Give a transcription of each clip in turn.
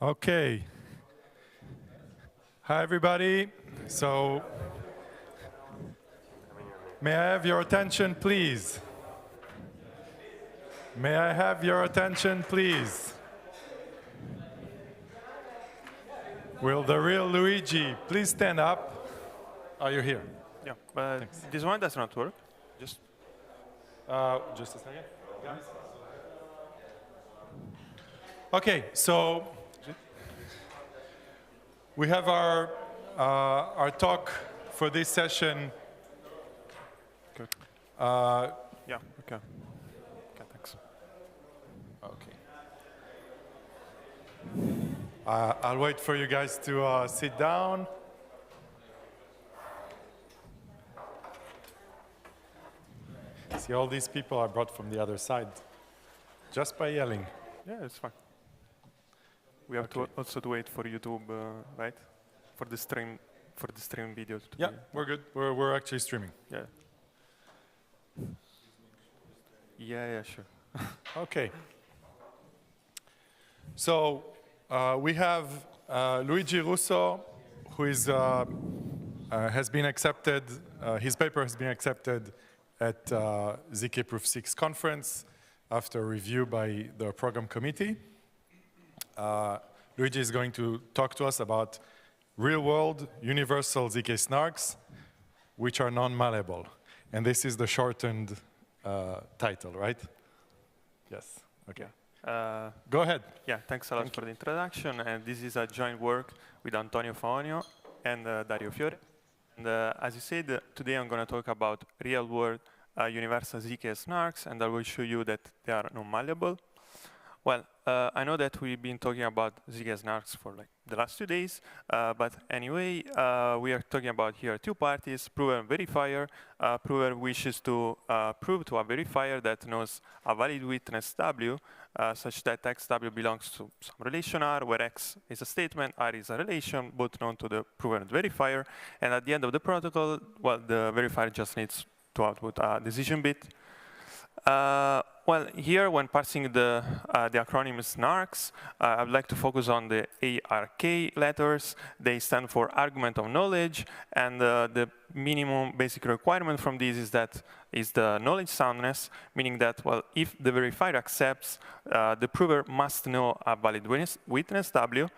Okay. Hi, everybody. So, may I have your attention, please? May I have your attention, please? Will the real Luigi please stand up? Oh, you're here. Yeah, but Thanks. this one does not work. Just a second. Okay, so we have our talk for this session. Good. Yeah, okay. Okay, thanks. Okay. I'll wait for you guys to sit down. See, all these people I brought from the other side just by yelling. Yeah, it's fine. We have to also to wait for YouTube, right? For the stream video. Yeah, we're good. We're actually streaming. Yeah. Yeah, sure. Okay. So we have Luigi Russo, who is has been accepted. His paper has been accepted at ZKProof 6 conference after review by the program committee. Luigi is going to talk to us about real-world universal zkSNARKs, which are non-malleable. And this is the shortened title, right? Yes, okay. Go ahead. Yeah, thanks a lot for the introduction. And this is a joint work with Antonio Faonio and Dario Fiore. And as you said, today I'm going to talk about real-world universal zkSNARKs, and I will show you that they are non-malleable. Well, I know that we've been talking about zkSNARKs for like the last 2 days, but anyway, we are talking about here two parties, prover and verifier. Prover wishes to prove to a verifier that knows a valid witness W, such that X W belongs to some relation R, where X is a statement, R is a relation, both known to the prover and verifier. And at the end of the protocol, well, the verifier just needs to output a decision bit. Well, here when parsing the acronym SNARKs, I would like to focus on the ARK letters. They stand for argument of knowledge, and the minimum basic requirement from this is the knowledge soundness, meaning that, well, if the verifier accepts, the prover must know a valid witness W.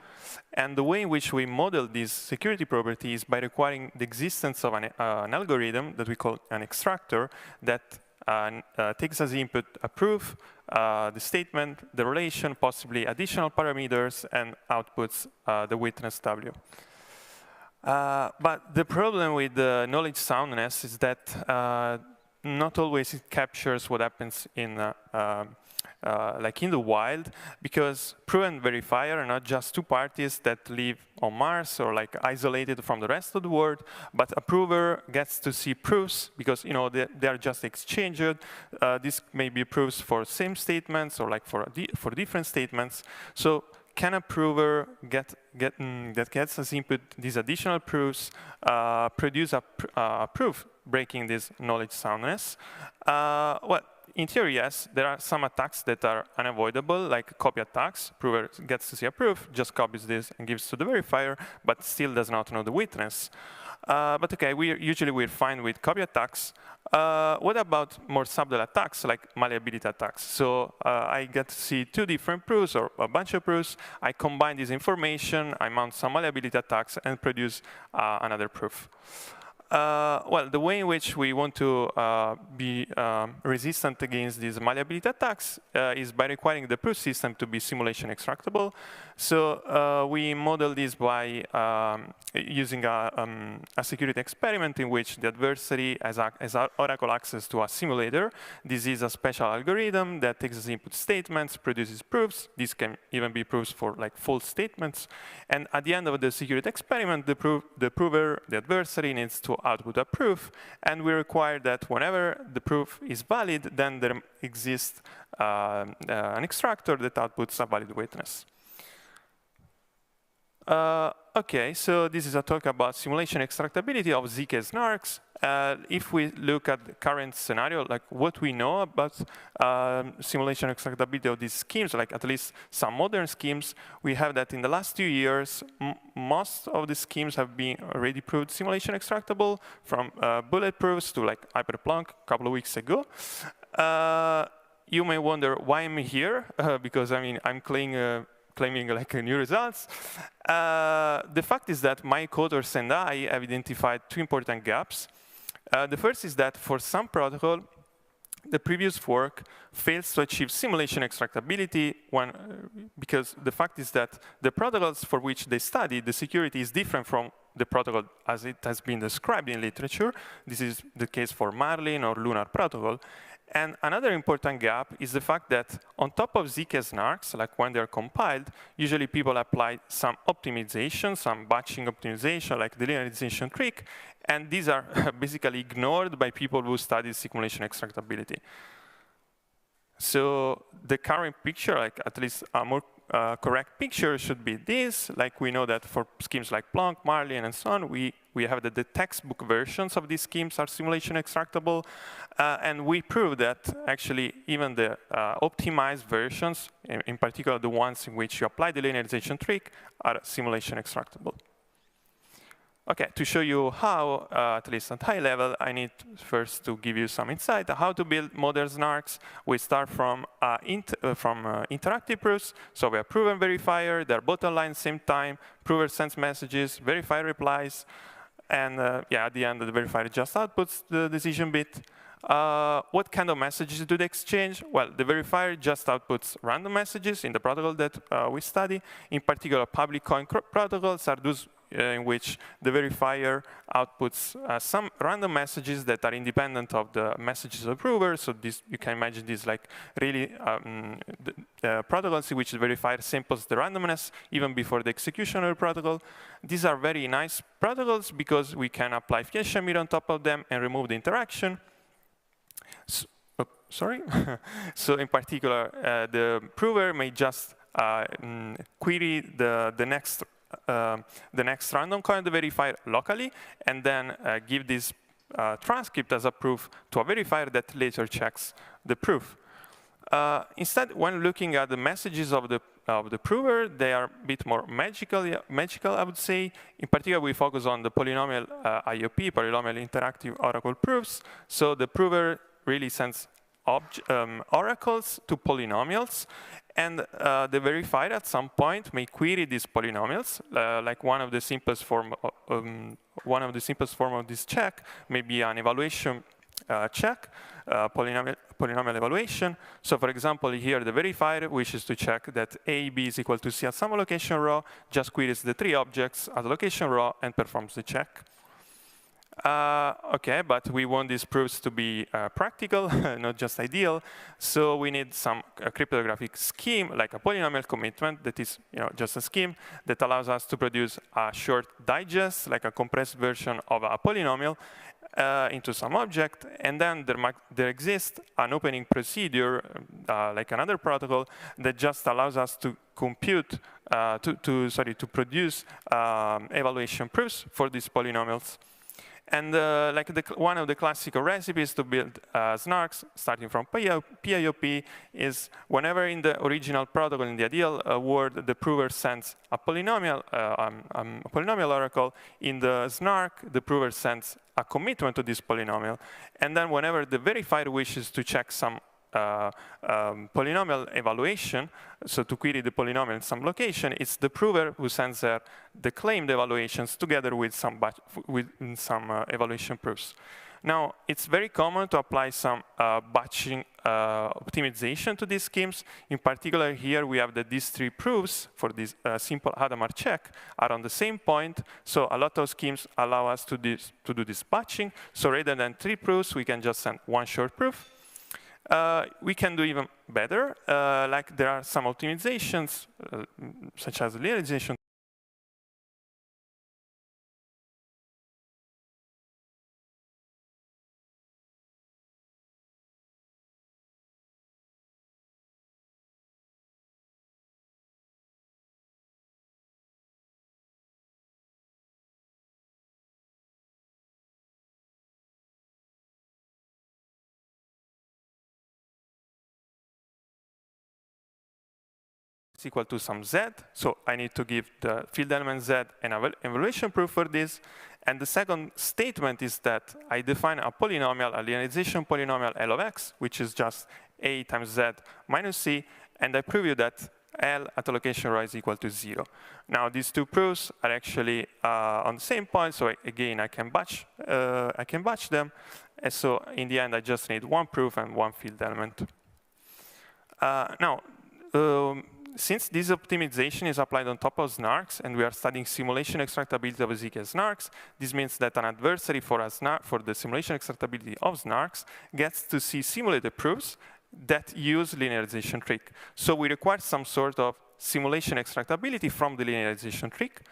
And the way in which we model this security property is by requiring the existence of an algorithm that we call an extractor that takes as input a proof, the statement, the relation, possibly additional parameters, and outputs the witness W. But the problem with the knowledge soundness is that not always it captures what happens in like in the wild, because prover and verifier are not just two parties that live on Mars or like isolated from the rest of the world, but a prover gets to see proofs because they are just exchanged. This may be proofs for same statements or like for different statements. So can a prover that gets as input these additional proofs produce a proof breaking this knowledge soundness? Well, in theory, yes, there are some attacks that are unavoidable, like copy attacks. Prover gets to see a proof, just copies this and gives to the verifier, but still does not know the witness. But okay, usually we're fine with copy attacks. What about more subtle attacks, like malleability attacks? So I get to see two different proofs or a bunch of proofs. I combine this information, I mount some malleability attacks, and produce another proof. Well, the way in which we want to be resistant against these malleability attacks is by requiring the proof system to be simulation extractable. So we model this by using a security experiment in which the adversary has oracle access to a simulator. This is a special algorithm that takes as input statements, produces proofs. This can even be proofs for like false statements. And at the end of the security experiment, the prover, the adversary, needs to output a proof, and we require that whenever the proof is valid, then there exists an extractor that outputs a valid witness. Okay, so this is a talk about simulation extractability of zkSNARKs. If we look at the current scenario, like what we know about simulation extractability of these schemes, like at least some modern schemes, we have that in the last 2 years, most of the schemes have been already proved simulation extractable, from bulletproofs to like hyperplonk a couple of weeks ago. You may wonder why I'm here, because I mean, I'm claiming like new results. The fact is that my co-authors and I have identified 2 important gaps. The first is that for some protocol, the previous work fails to achieve simulation extractability because the fact is that the protocols for which they study, the security is different from the protocol as it has been described in literature. This is the case for Marlin or Lunar protocol. And another important gap is the fact that on top of zkSNARKs, like when they're compiled, usually people apply some optimization, some batching optimization, like the linearization trick, and these are basically ignored by people who study simulation extractability. So the current picture, like at least a more correct picture should be this. Like we know that for schemes like Plonk, Marlin, and so on, we have that the textbook versions of these schemes are simulation extractable. And we prove that actually even the optimized versions, in particular the ones in which you apply the linearization trick, are simulation extractable. Okay, to show you how, at least at high level, I need first to give you some insight on how to build modern SNARKs. We start from interactive proofs. So we have prover and verifier. They're both online at the same time. Prover sends messages, verifier replies. And yeah, at the end, the verifier just outputs the decision bit. What kind of messages do they exchange? Well, the verifier just outputs random messages in the protocol that we study. In particular, public coin protocols are those in which the verifier outputs some random messages that are independent of the messages of the prover. So this, you can imagine this like really protocols in which the verifier samples the randomness even before the execution of the protocol. These are very nice protocols because we can apply Fiat-Shamir on top of them and remove the interaction. So, sorry. So in particular, the prover may just query the next random coin of the verifier locally, and then give this transcript as a proof to a verifier that later checks the proof. Instead, when looking at the messages of the prover, they are a bit more magical, I would say. In particular, we focus on the polynomial IOP, polynomial interactive oracle proofs. So the prover really sends oracles to polynomials, and the verifier at some point may query these polynomials. Like one of the simplest form of this check may be an evaluation check, polynomial evaluation. So for example, here the verifier wishes to check that A, B is equal to C at some allocation row, just queries the 3 objects at allocation row and performs the check. Okay, but we want these proofs to be practical, not just ideal. So we need some cryptographic scheme, like a polynomial commitment that is just a scheme that allows us to produce a short digest, like a compressed version of a polynomial into some object. And then there exists an opening procedure, like another protocol, that just allows us to compute, to produce evaluation proofs for these polynomials. And like one of the classical recipes to build SNARKs, starting from PIOP, is whenever in the original protocol, in the ideal world, the prover sends a polynomial oracle, in the SNARK, the prover sends a commitment to this polynomial. And then whenever the verifier wishes to check some polynomial evaluation, so to query the polynomial in some location, it's the prover who sends the claimed evaluations together with some evaluation proofs. Now, it's very common to apply some batching optimization to these schemes. In particular, here we have that these 3 proofs for this simple Hadamard check are on the same point. So a lot of schemes allow us to do this batching. So rather than 3 proofs, we can just send 1 short proof. We can do even better, like there are some optimizations, such as linearization is equal to some z, so I need to give the field element z an evaluation proof for this. And the second statement is that I define a polynomial, a linearization polynomial L of x, which is just a times z minus c, and I prove you that L at a location rho is equal to 0. Now these two proofs are actually on the same point, so again I can batch them, and so in the end I just need one proof and one field element. Now, since this optimization is applied on top of SNARKs, and we are studying simulation extractability of zkSNARKs, this means that an adversary for the simulation extractability of SNARKs gets to see simulated proofs that use linearization trick. So we require some sort of simulation extractability from the linearization trick.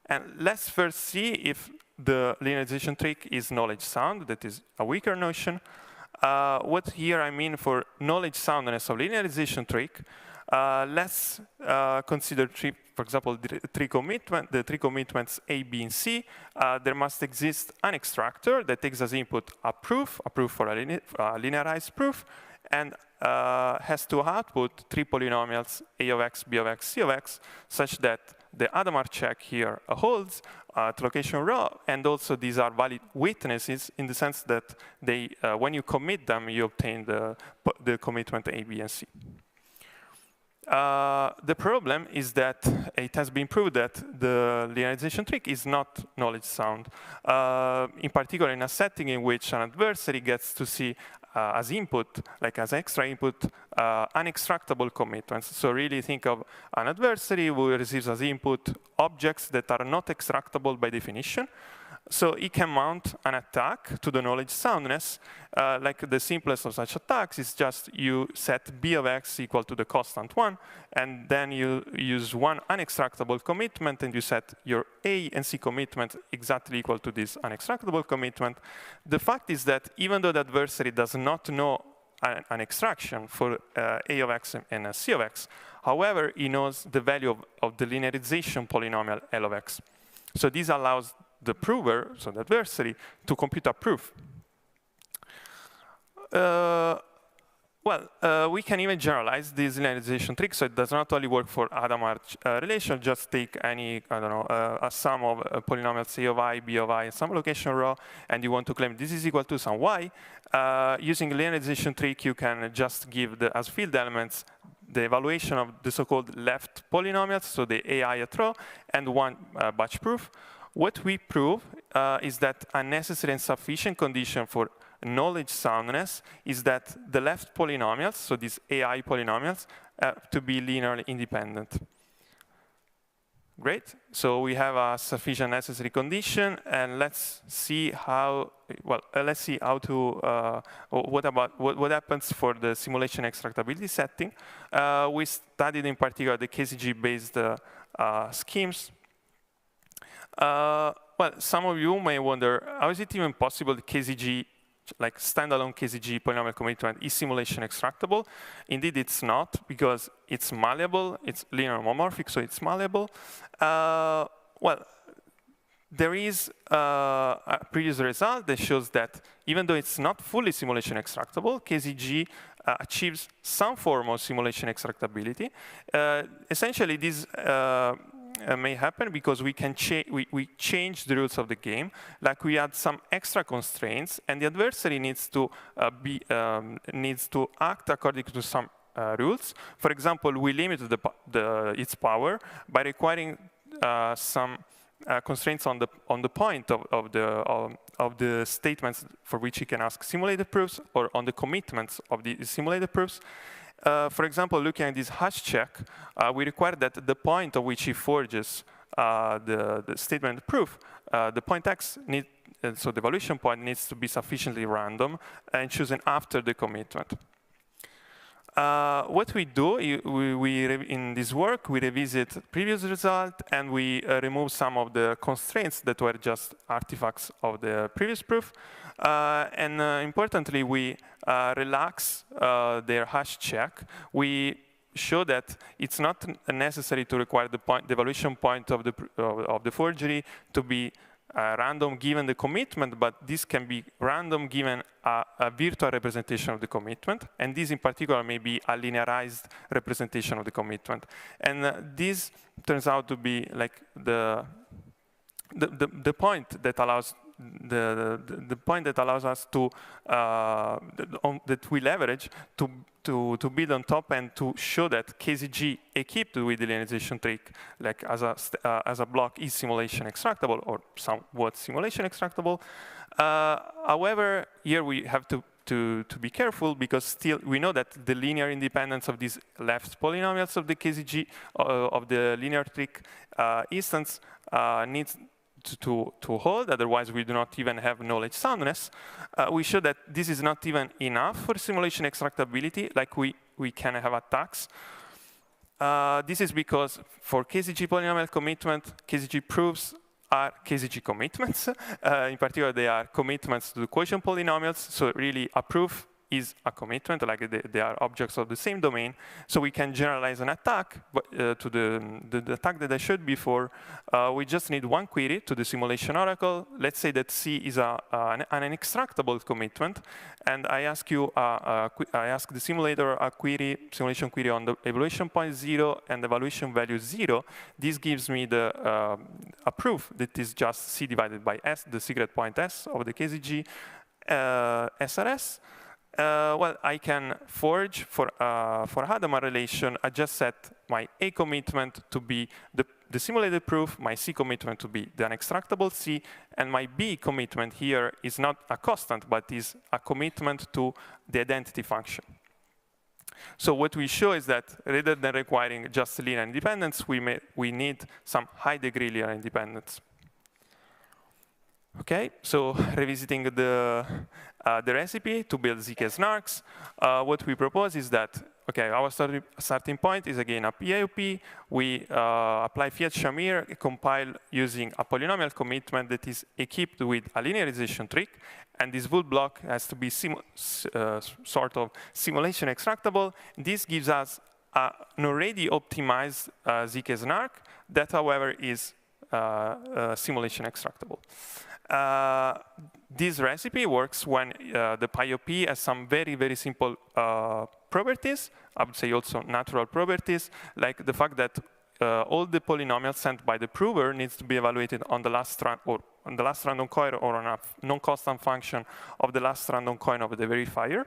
And let's first see if the linearization trick is knowledge sound. That is a weaker notion. What here I mean for knowledge soundness of linearization trick, let's consider for example, the three commitments A, B, and C. There must exist an extractor that takes as input a proof for a linearized proof, and has to output three polynomials A of x, B of x, C of x, such that the Hadamard check here holds to location rho, and also these are valid witnesses in the sense that they, when you commit them, you obtain the commitment A, B, and C. The problem is that it has been proved that the linearization trick is not knowledge sound. In particular, in a setting in which an adversary gets to see as input, like as extra input, unextractable commitments. So really think of an adversary who receives as input objects that are not extractable by definition. So it can mount an attack to the knowledge soundness. Like the simplest of such attacks is just you set B of x equal to the constant 1, and then you use one unextractable commitment, and you set your A and C commitment exactly equal to this unextractable commitment. The fact is that even though the adversary does not know an extraction for A of x and C of x, however, he knows the value of the linearization polynomial L of x. So this allows the prover, so the adversary, to compute a proof. We can even generalize this linearization trick, so it does not only work for Hadamard relation. Just take any, I don't know, a sum of polynomials A of I, B of I, and some location rho, and you want to claim this is equal to some y. Using linearization trick, you can just give as field elements the evaluation of the so-called left polynomials, so the AI at rho, and one batch proof. What we prove is that a necessary and sufficient condition for knowledge soundness is that the left polynomials, so these AI polynomials, have to be linearly independent. Great. So we have a sufficient necessary condition, and let's see how. Well, let's see how to. What happens for the simulation extractability setting? We studied in particular the KZG-based schemes. Some of you may wonder, how is it even possible that KZG, like standalone KZG polynomial commitment, is simulation extractable? Indeed, it's not, because it's malleable, it's linear homomorphic, so it's malleable. There is a previous result that shows that even though it's not fully simulation extractable, KZG achieves some form of simulation extractability. Essentially, this may happen because we can we change the rules of the game. Like we add some extra constraints, and the adversary needs to act according to some rules. For example, we limit its power by requiring some constraints on the point of the statements for which you can ask simulated proofs, or on the commitments of the simulated proofs. For example, looking at this hash check, we require that the point of which he forges the statement proof, the point x, so the evaluation point needs to be sufficiently random and chosen after the commitment. What we do, in this work, we revisit previous result, and we remove some of the constraints that were just artifacts of the previous proof. Importantly, we relax their hash check. We show that it's not necessary to require the evaluation point of the forgery to be random given the commitment, but this can be random given a virtual representation of the commitment, and this in particular may be a linearized representation of the commitment. And this turns out to be like the point that allows the point that allows us to that we leverage to build on top and to show that KZG equipped with the linearization trick, like as a block, is simulation extractable or somewhat simulation extractable. However, here we have to be careful, because still we know that the linear independence of these left polynomials of the KZG of the linear trick instance needs to hold, otherwise we do not even have knowledge soundness. We show that this is not even enough for simulation extractability, like we can have attacks. This is because for KZG polynomial commitment, KZG proofs are KZG commitments. In particular, they are commitments to the quotient polynomials, so really a proof is a commitment, like they are objects of the same domain. So we can generalize an attack, but to the attack that I showed before, we just need one query to the simulation oracle. Let's say that C is an extractable commitment, and I ask the simulator a simulation query on the evaluation point 0 and the evaluation value 0. This gives me a proof that is just C divided by S, the secret point S of the KZG SRS. Well, I can forge for Hadamard relation. I just set my A commitment to be the simulated proof, my C commitment to be the unextractable C, and my B commitment here is not a constant, but is a commitment to the identity function. So what we show is that rather than requiring just linear independence, we need some high degree linear independence. Okay, so revisiting the recipe to build zkSNARKs, what we propose is that, okay, our starting point is again a PIOP. We apply Fiat Shamir, compile using a polynomial commitment that is equipped with a linearization trick, and this wool block has to be sort of simulation extractable. This gives us an already optimized zkSNARK that, however, is simulation extractable. This recipe works when the PIOP has some very, very simple properties. I would say also natural properties, like the fact that all the polynomials sent by the prover needs to be evaluated on the last random coin or on a non-constant function of the last random coin of the verifier.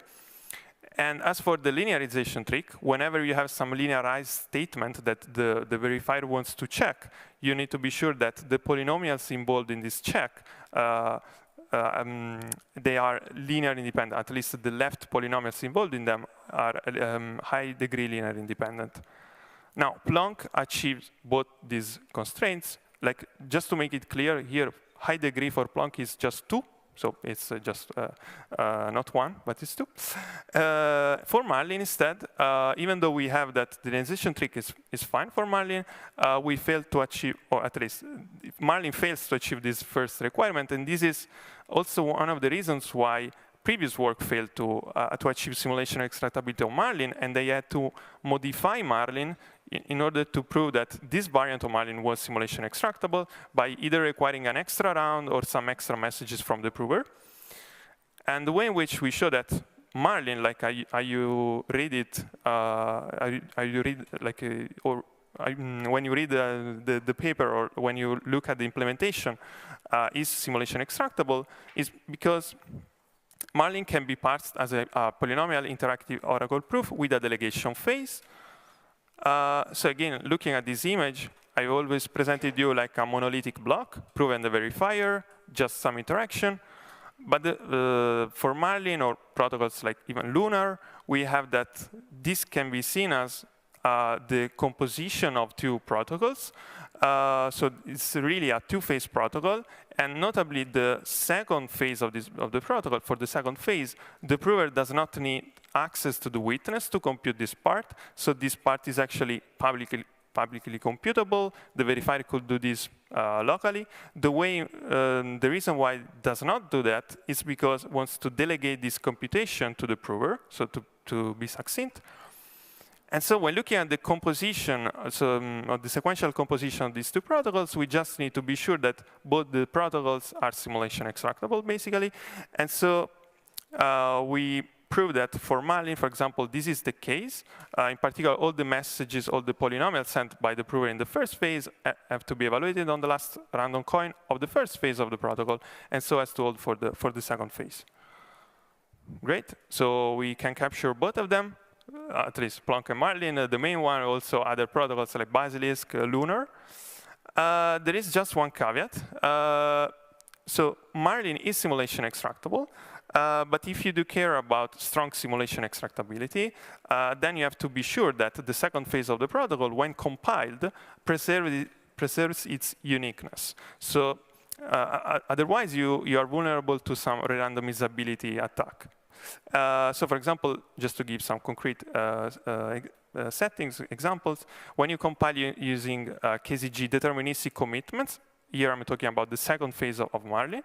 And as for the linearization trick, whenever you have some linearized statement that the verifier wants to check, you need to be sure that the polynomials involved in this check, they are linear independent. At least the left polynomials involved in them are high degree linear independent. Now, Plonk achieves both these constraints. Like, just to make it clear here, high degree for Plonk is just 2. So it's just not 1, but it's 2. For Marlin instead, even though we have that the linearization trick is fine for Marlin, we failed to achieve, or at least Marlin fails to achieve this first requirement, and this is also one of the reasons why previous work failed to achieve simulation extractability of Marlin, and they had to modify Marlin in order to prove that this variant of Marlin was simulation extractable by either requiring an extra round or some extra messages from the prover. And the way in which we show that Marlin, like you read it, when you read the paper or when you look at the implementation, is simulation extractable, is because Marlin can be parsed as a polynomial interactive oracle proof with a delegation phase. So again, looking at this image, I always presented you like a monolithic block, proof and the verifier, just some interaction. But for Marlin or protocols like even Lunar, we have that this can be seen as the composition of two protocols. So it's really a two-phase protocol, and notably the second phase of the protocol. For the second phase, the prover does not need access to the witness to compute this part. So this part is actually publicly computable. The verifier could do this locally. The reason why it does not do that is because it wants to delegate this computation to the prover, so to be succinct. And so when looking at the composition, of the sequential composition of these two protocols, we just need to be sure that both the protocols are simulation extractable, basically. And so we prove that for Marlin, for example, this is the case. In particular, all the messages, all the polynomials sent by the prover in the first phase have to be evaluated on the last random coin of the first phase of the protocol, and so as to hold for the second phase. Great. So we can capture both of them, at least Plonk and Marlin. The main one, also other protocols like Basilisk, Lunar. There is just one caveat. So Marlin is simulation extractable. But if you do care about strong simulation extractability, then you have to be sure that the second phase of the protocol, when compiled, preserves its uniqueness. So otherwise, you are vulnerable to some re-randomizability attack. So for example, just to give some concrete settings, examples, when you compile using KZG deterministic commitments, here I'm talking about the second phase of Marlin,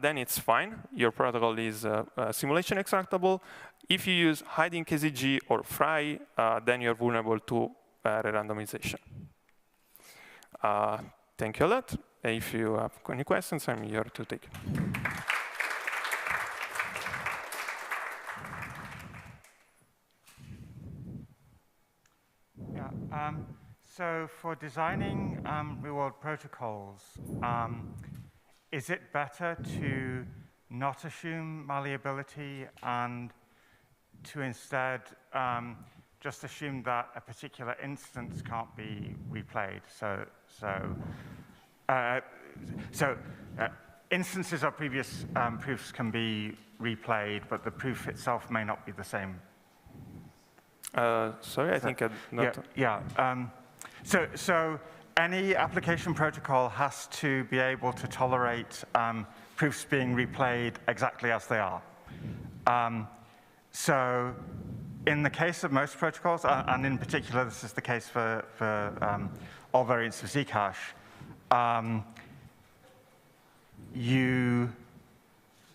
then it's fine. Your protocol is simulation extractable. If you use hiding KZG or Fry, then you're vulnerable to re-randomization. Thank you a lot. If you have any questions, I'm here to take. Yeah. So for designing real-world protocols, is it better to not assume malleability and to instead just assume that a particular instance can't be replayed? So instances of previous proofs can be replayed, but the proof itself may not be the same. Sorry, I think I'm not. So any application protocol has to be able to tolerate proofs being replayed exactly as they are. So in the case of most protocols, and in particular this is the case for all variants of Zcash,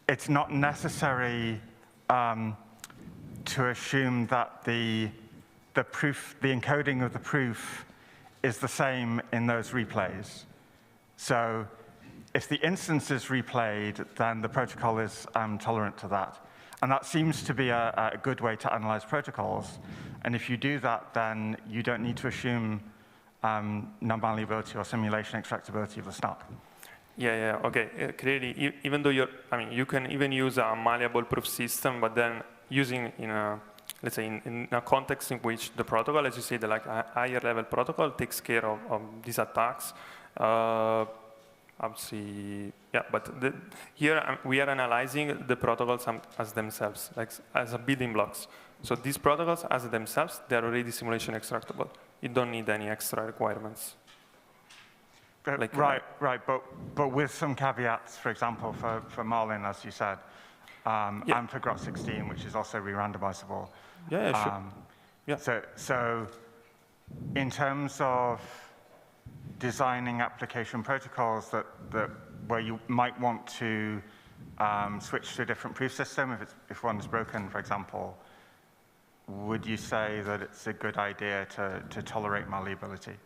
it's not necessary to assume that the encoding of the proof is the same in those replays. So if the instance is replayed, then the protocol is tolerant to that. And that seems to be a good way to analyze protocols. And if you do that, then you don't need to assume non-malleability or simulation extractability of the SNARK. Yeah, okay. Clearly, even though you can even use a malleable proof system, but then using let's say in a context in which the protocol, as you say, the higher level protocol takes care of these attacks. Obviously, yeah, but here we are analyzing the protocols as themselves, like as building blocks. So these protocols as themselves, they are already simulation extractable. You don't need any extra requirements. Right, but with some caveats, for example, for Marlin, as you said, and for Grot16, which is also re-randomizable. Yeah, sure. Yeah. So in terms of designing application protocols where you might want to switch to a different proof system if one is broken, for example, would you say that it's a good idea to tolerate malleability?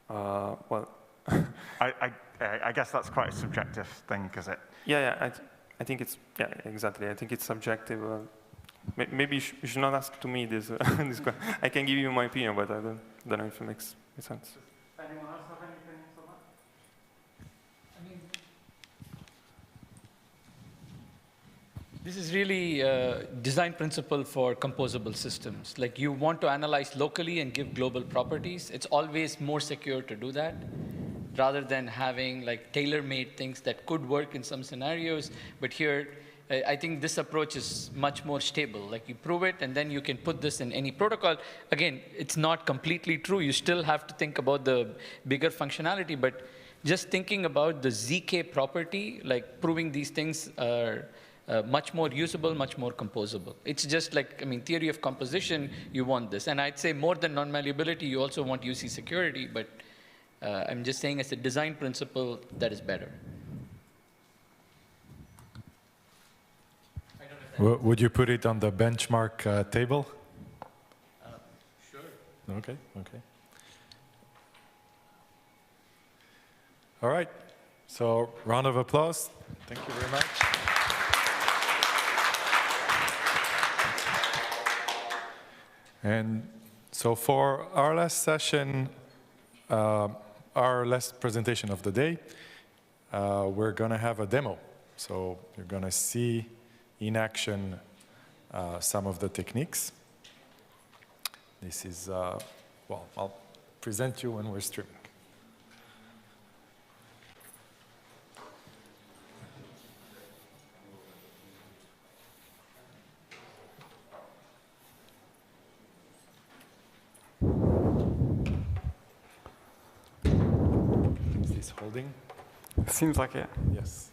Well, I guess that's quite a subjective thing, is it? Yeah, I think it's, yeah, exactly. I think it's subjective. Maybe you should not ask to me this, this question. I can give you my opinion, but I don't know if it makes sense. Does anyone else have any opinions on that? This is really a design principle for composable systems. Like you want to analyze locally and give global properties. It's always more secure to do that rather than having like tailor-made things that could work in some scenarios. But here, I think this approach is much more stable. Like you prove it and then you can put this in any protocol. Again, it's not completely true. You still have to think about the bigger functionality, but just thinking about the ZK property, like proving these things are much more usable, much more composable. It's just like, theory of composition, you want this. And I'd say more than non-malleability, you also want UC security, but I'm just saying as a design principle, that is better. Would you put it on the benchmark table? Okay, okay. All right, so round of applause. Thank you very much. And so for our last session, our last presentation of the day, we're going to have a demo. So you're going to see in action some of the techniques. This is, well, I'll present you when we're streaming. Is this holding? Seems like it. Yes.